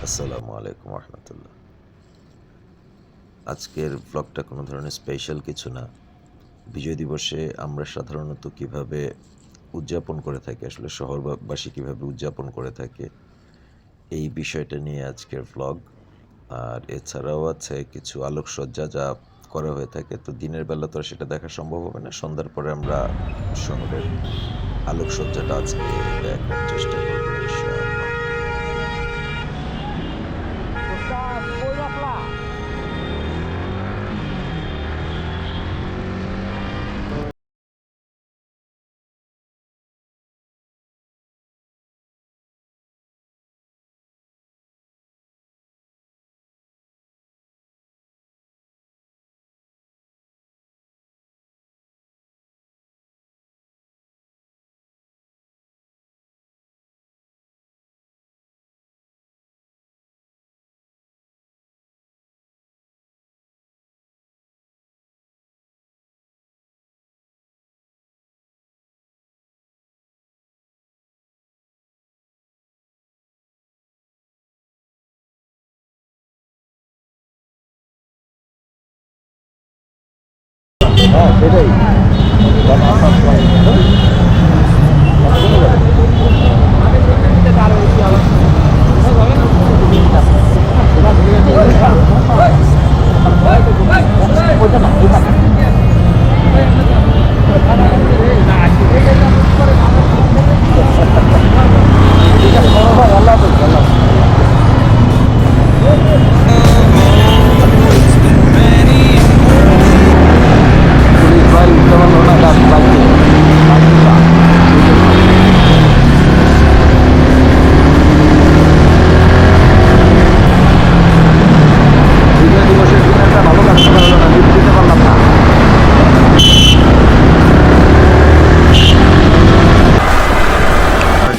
আসসালামু আলাইকুম রহমতুল্লাহ। আজকের ব্লগটা কোনো ধরনের স্পেশাল কিছু না। বিজয় দিবসে আমরা সাধারণত কিভাবে উদযাপন করে থাকি, আসলে শহরবাসী কিভাবে উদযাপন করে থাকে, এই বিষয়টা নিয়ে আজকের ব্লগ। আর এছাড়াও আছে কিছু আলোকসজ্জা যা করা হয়ে থাকে। তো দিনের বেলা তো আর সেটা দেখা সম্ভব হবে না। সন্ধ্যার পরে আমরা শহরের আলোকসজ্জাটা আজকে দেখার চেষ্টা করবো ইনশাআল্লাহ। হ্যাঁ, সেটাই।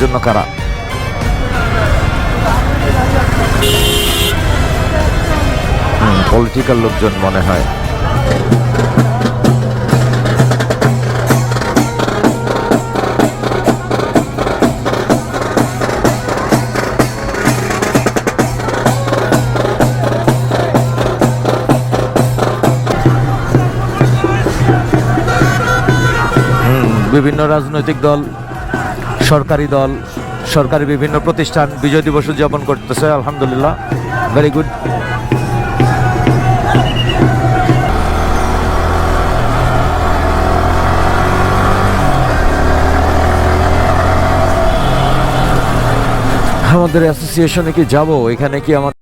জন্য কারা পলিটিক্যাল লোকজন মনে হয়। বিভিন্ন রাজনৈতিক দল, সরকারি দল, সরকারি বিভিন্ন প্রতিষ্ঠান বিজয় দিবস উদযাপন করতেছে। আলহামদুলিল্লাহ, ভেরি গুড। আমাদের অ্যাসোসিয়েশনে কি যাব? এখানে কি আমাদের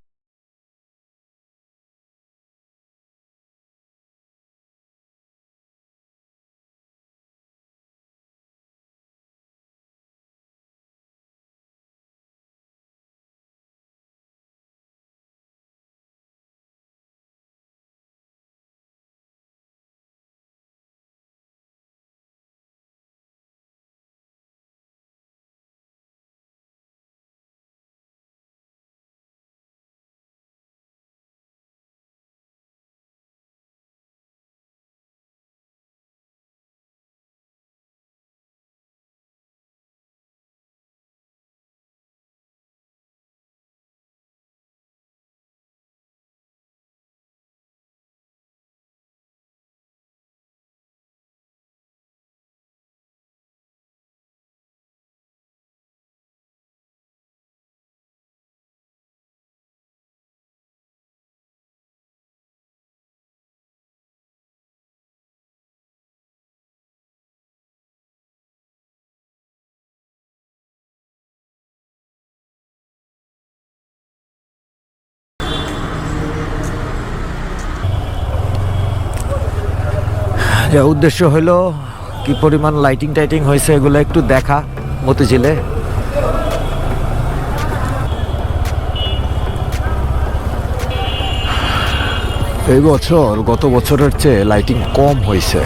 যা উদ্দেশ্য হলো কি পরিমাণ লাইটিং টাইটিং হয়েছে এগুলো একটু দেখা মতিঝিলে। এই বছর গত বছরের চেয়ে লাইটিং কম হয়েছে।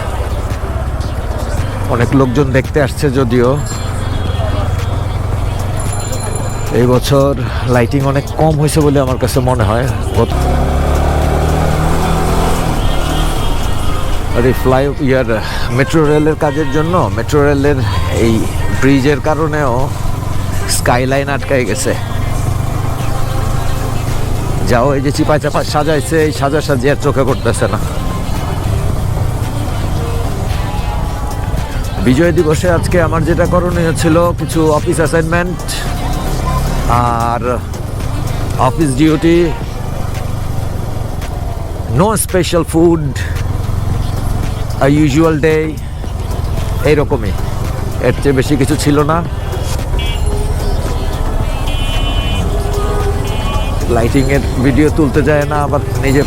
অনেক লোকজন দেখতে আসছে, যদিও এই বছর লাইটিং অনেক কম হয়েছে বলে আমার কাছে মনে হয়। আর এই মেট্রো রেলের কাজের জন্য, মেট্রো রেলের এই ব্রিজের কারণেও স্কাইলাইন আটকাই গেছে। যাও এই যে চিপা চাপা সাজাইছে, এই সাজি আর চোখে পড়তেছে না। বিজয় দিবসে আজকে আমার যেটা করণীয় ছিল, কিছু অফিস অ্যাসাইনমেন্ট আর office duty, no special food, usual day, এইরকমই, এর চেয়ে বেশি কিছু ছিল না। লাইটিংয়ের ভিডিও তুলতে যায় না, আবার নিজে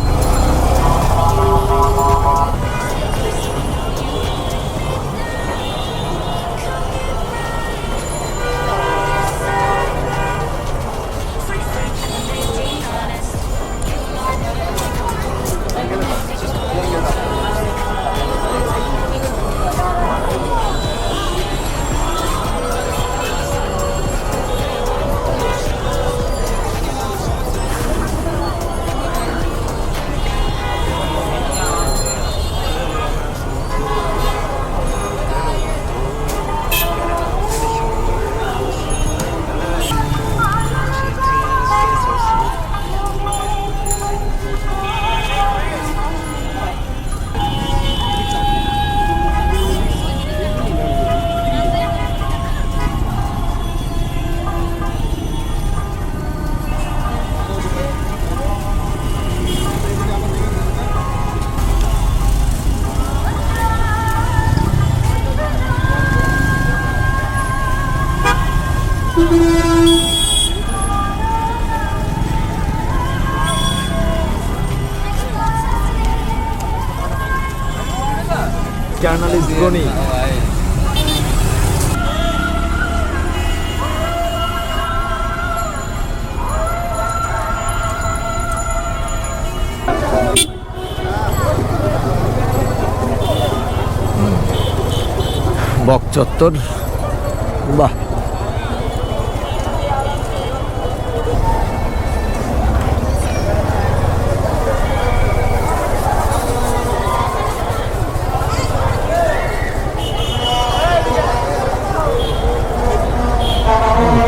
জার্নালিস্ট গনি বক চত্বর, বাহ,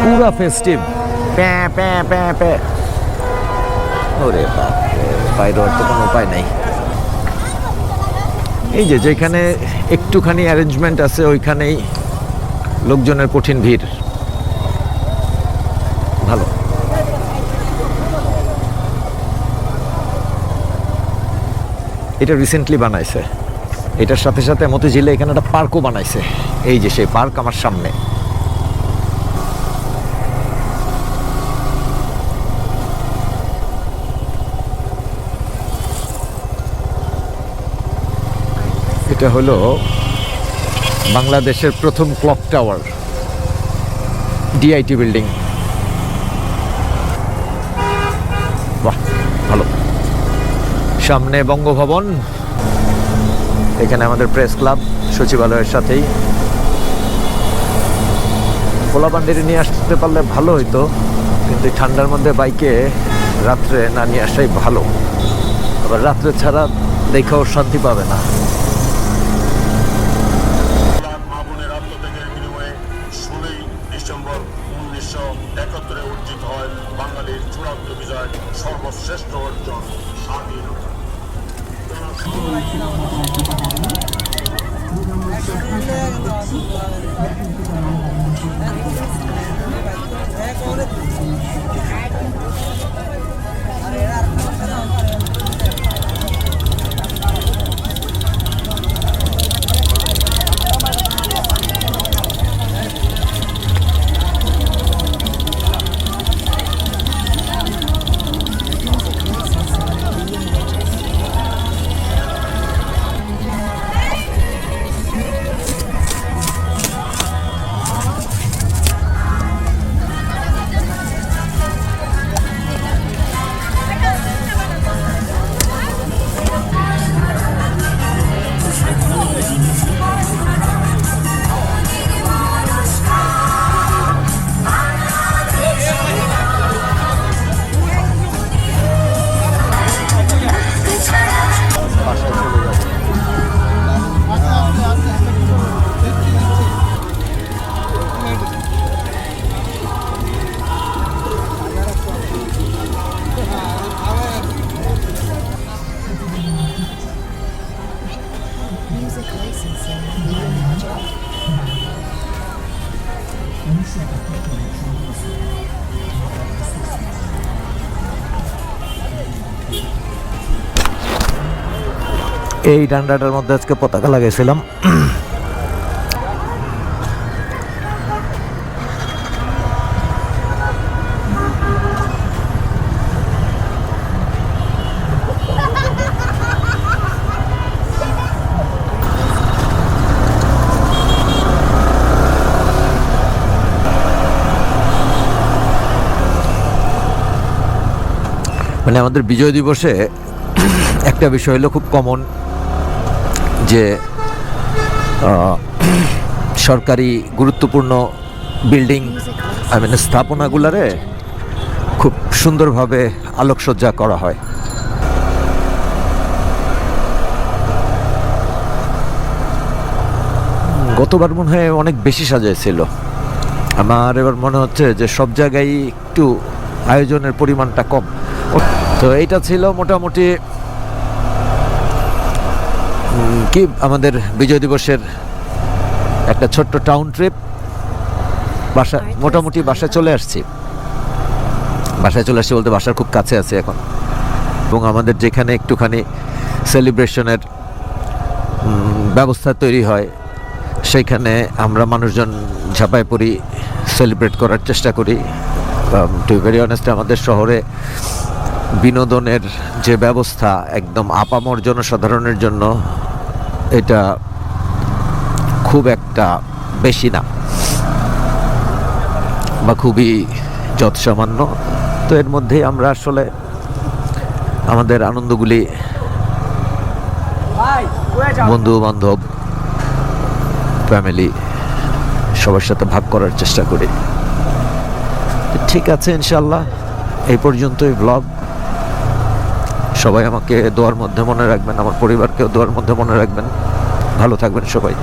পুরা ফেস্টিভ, প্যাঁ প্যাঁ প্যাঁ প্যাঁ। ওরে বাপ, বাইরে আর তো কোনো উপায় নাই। এই যে যেখানে একটুখানি অ্যারেঞ্জমেন্ট আছে ওইখানেই লোকজনের কঠিন ভিড়। ভালো। এটা রিসেন্টলি বানাইছে, এটার সাথে সাথে মতিঝিলে এখানে একটা পার্কও বানাইছে। এই যে সেই পার্ক আমার সামনে। এটা হলো বাংলাদেশের প্রথম ক্লক টাওয়ার, ডিআইটি বিল্ডিং। বাহ, ভালো। সামনে বঙ্গভবন, এখানে আমাদের প্রেস ক্লাব সচিবালয়ের সাথেই। পোলাপান্ডিরে নিয়ে আসতে পারলে ভালো হইতো, কিন্তু ঠান্ডার মধ্যে বাইকে রাত্রে না নিয়ে আসাই ভালো। আবার রাত্রে ছাড়া দেখেও শান্তি পাবে না। ডিসেম্বর 1971 অর্জিত হয় বাঙালির চূড়ান্ত বিজয়, সর্বশ্রেষ্ঠ অর্জন স্বাধীনতা। এই ডান্ডাটার মধ্যে আজকে পতাকা লাগাইছিলাম। মানে আমাদের বিজয় দিবসে একটা বিষয় হলো খুব কমন, যে সরকারি গুরুত্বপূর্ণ বিল্ডিং স্থাপনাগুলারে খুব সুন্দরভাবে আলোকসজ্জা করা হয়। গতবার মনে হয় অনেক বেশি সাজাইছিল, আমার এবার মনে হচ্ছে যে সব জায়গায় একটু আয়োজনের পরিমাণটা কম। তো এইটা ছিল মোটামুটি কি আমাদের বিজয় দিবসের একটা ছোট্ট টাউন ট্রিপ। মোটামুটি বাসায় চলে আসছি বলতে বাসার খুব কাছে আছে এখন, এবং আমাদের যেখানে একটুখানি সেলিব্রেশনের ব্যবস্থা তৈরি হয় সেইখানে আমরা মানুষজন ঝাঁপায় পড়ি, সেলিব্রেট করার চেষ্টা করি। টু ভেরি অনেস্ট, আমাদের শহরে বিনোদনের যে ব্যবস্থা একদম আপামর জনসাধারণের জন্য এটা খুব একটা বেশি না, বা খুবই যৎসামান্য। তো এর মধ্যেই আমরা আসলে আমাদের আনন্দগুলি বন্ধু বান্ধব, ফ্যামিলি সবার সাথে ভাগ করার চেষ্টা করি। ঠিক আছে, ইনশাল্লাহ এই পর্যন্তই ব্লগ। সবাই আমাকে দোয়ার মধ্যে মনে রাখবেন, আমার পরিবারকেও দোয়ার মধ্যে মনে রাখবেন। ভালো থাকবেন সবাই।